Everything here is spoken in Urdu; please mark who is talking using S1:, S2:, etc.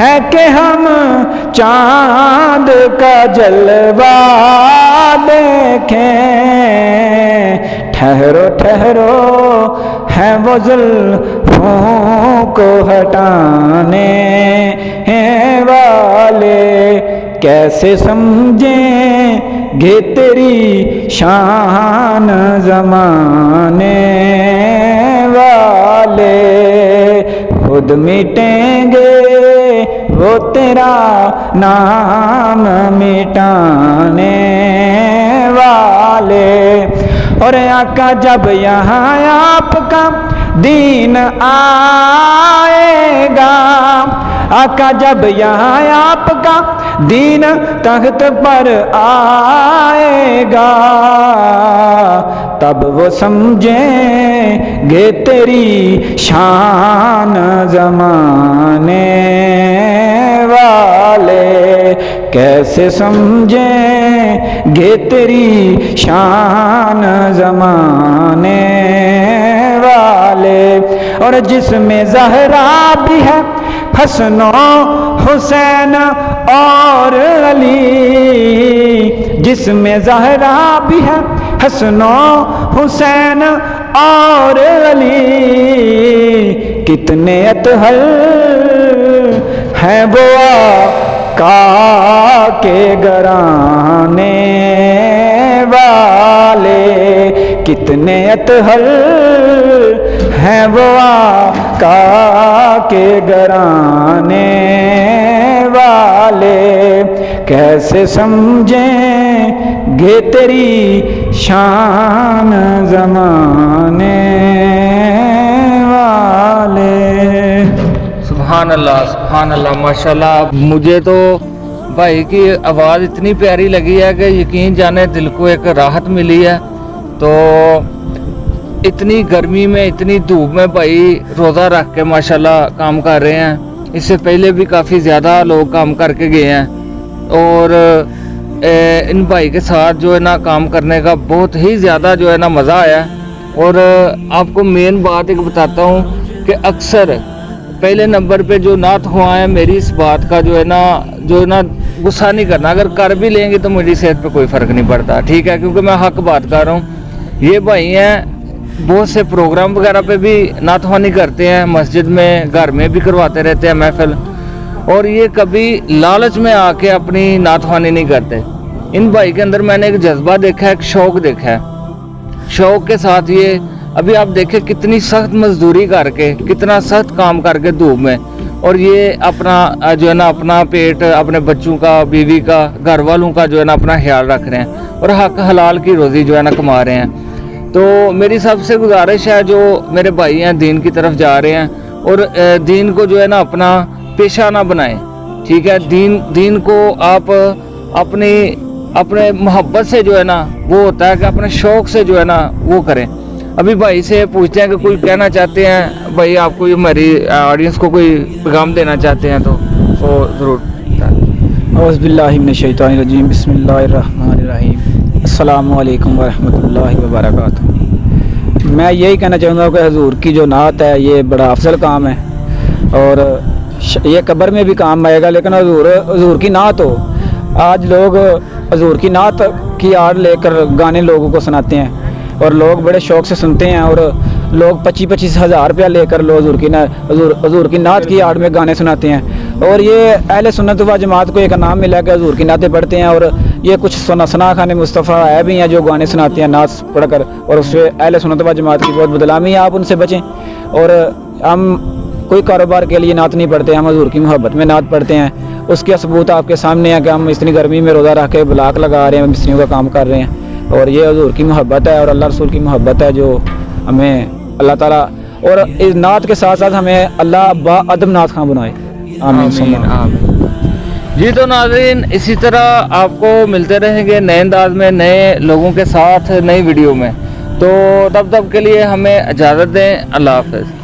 S1: ہے کہ ہم چاند کا جلوہ دیکھیں، ٹھہرو ٹھہرو ہے وہ زلفوں کو ہٹانے والے، کیسے سمجھیں گے تیری شان زمانے والے، خود مٹیں گے وہ تیرا نام مٹانے والے۔ اور آقا جب یہاں آپ کا دین آئے گا، آقا جب یہاں آپ کا دین تخت پر آئے گا، تب وہ سمجھیں گے تیری شان زمانے والے، کیسے سمجھیں گے تیری شان زمانے والے۔ اور جس میں زہرا بھی ہے، حسن و حسین اور علی، جس میں زہرا بھی ہے، حسن و حسین اور علی، کتنے اطہر ہیں وہ آقا کے گھرانے والے، کتنے اطہر ہیں وہ آقا کے گھرانے والے، کیسے سمجھیں گے تیری شان زمانے والے۔
S2: سبحان اللہ ماشاءاللہ۔ مجھے تو بھائی کی آواز اتنی پیاری لگی ہے کہ یقین جانے دل کو ایک راحت ملی ہے۔ تو اتنی گرمی میں، اتنی دھوپ میں بھائی روزہ رکھ کے ماشاءاللہ کام کر رہے ہیں۔ اس سے پہلے بھی کافی زیادہ لوگ کام کر کے گئے ہیں، اور ان بھائی کے ساتھ جو ہے نا کام کرنے کا بہت ہی زیادہ جو ہے نا مزہ آیا۔ اور آپ کو مین بات ایک بتاتا ہوں کہ اکثر پہلے نمبر پہ جو نعت خواں ہیں، میری اس بات کا جو ہے نا غصہ نہیں کرنا، اگر کر بھی لیں گے تو میری صحت پہ کوئی فرق نہیں پڑتا، ٹھیک ہے، کیونکہ میں حق بات کر رہا ہوں۔ یہ بھائی ہیں بہت سے پروگرام وغیرہ پہ بھی نعت خوانی کرتے ہیں، مسجد میں، گھر میں بھی کرواتے رہتے ہیں محفل، اور یہ کبھی لالچ میں آ کے اپنی نعت خوانی نہیں کرتے۔ ان بھائی کے اندر میں نے ایک جذبہ دیکھا ہے، ایک شوق دیکھا ہے، شوق کے ساتھ یہ ابھی آپ دیکھیں کتنی سخت مزدوری کر کے، کتنا سخت کام کر کے دھوپ میں، اور یہ اپنا جو ہے نا اپنا پیٹ، اپنے بچوں کا، بیوی کا، گھر والوں کا جو ہے نا اپنا خیال رکھ رہے ہیں، اور حق حلال کی روزی جو ہے نا کما رہے ہیں۔ تو میری سب سے گزارش ہے جو میرے بھائی ہیں دین کی طرف جا رہے ہیں، اور دین کو جو ہے نا اپنا پیشہ نہ بنائیں، ٹھیک ہے، دین کو آپ اپنے محبت سے جو ہے نا وہ ہوتا ہے کہ اپنے شوق سے جو ہے نا وہ کریں۔ ابھی بھائی سے پوچھتے ہیں کہ کوئی کہنا چاہتے ہیں بھائی، آپ کو ہماری آڈینس کو کوئی پیغام دینا چاہتے ہیں تو وہ ضرور۔
S1: اعوذ باللہ من الشیطان الرجیم، بسم اللہ الرحمن الرحیم، السلام علیکم ورحمۃ اللہ وبرکاتہ۔ میں یہی کہنا چاہوں گا کہ حضور کی جو نعت ہے یہ بڑا افضل کام ہے، اور یہ قبر میں بھی کام آئے گا، لیکن حضور کی نعت ہو۔ آج لوگ حضور کی نعت کی آڑ لے کر گانے لوگوں کو سناتے ہیں، اور لوگ بڑے شوق سے سنتے ہیں، اور لوگ 25-25 ہزار روپیہ لے کر لوگ حضور کی نعت کی آڑ میں گانے سناتے ہیں۔ اور یہ اہل سنت و جماعت کو ایک نام ملا کہ حضور کی نعتیں پڑھتے ہیں، اور یہ کچھ ثنا خان مصطفیٰ ہے بھی ہیں جو گانے سناتے ہیں نعت پڑھ کر، اور اس سے اہل سنت و جماعت کی بہت بدنامی ہے، آپ ان سے بچیں۔ اور ہم کوئی کاروبار کے لیے نعت نہیں پڑھتے، ہم حضور کی محبت میں نعت پڑھتے ہیں۔ اس کا ثبوت آپ کے سامنے ہے کہ ہم اتنی گرمی میں روزہ رکھ کے بلاک لگا رہے ہیں، مستریوں کا کام کر رہے ہیں، اور یہ حضور کی محبت ہے اور اللہ رسول کی محبت ہے جو ہمیں اللہ تعالیٰ، اور اس نعت کے ساتھ ساتھ ہمیں اللہ با ادب نعت خواں بنائے، آمین
S2: آمین۔ جی تو ناظرین، اسی طرح آپ کو ملتے رہیں گے نئے انداز میں، نئے لوگوں کے ساتھ، نئی ویڈیو میں۔ تو تب کے لیے ہمیں اجازت دیں، اللہ حافظ۔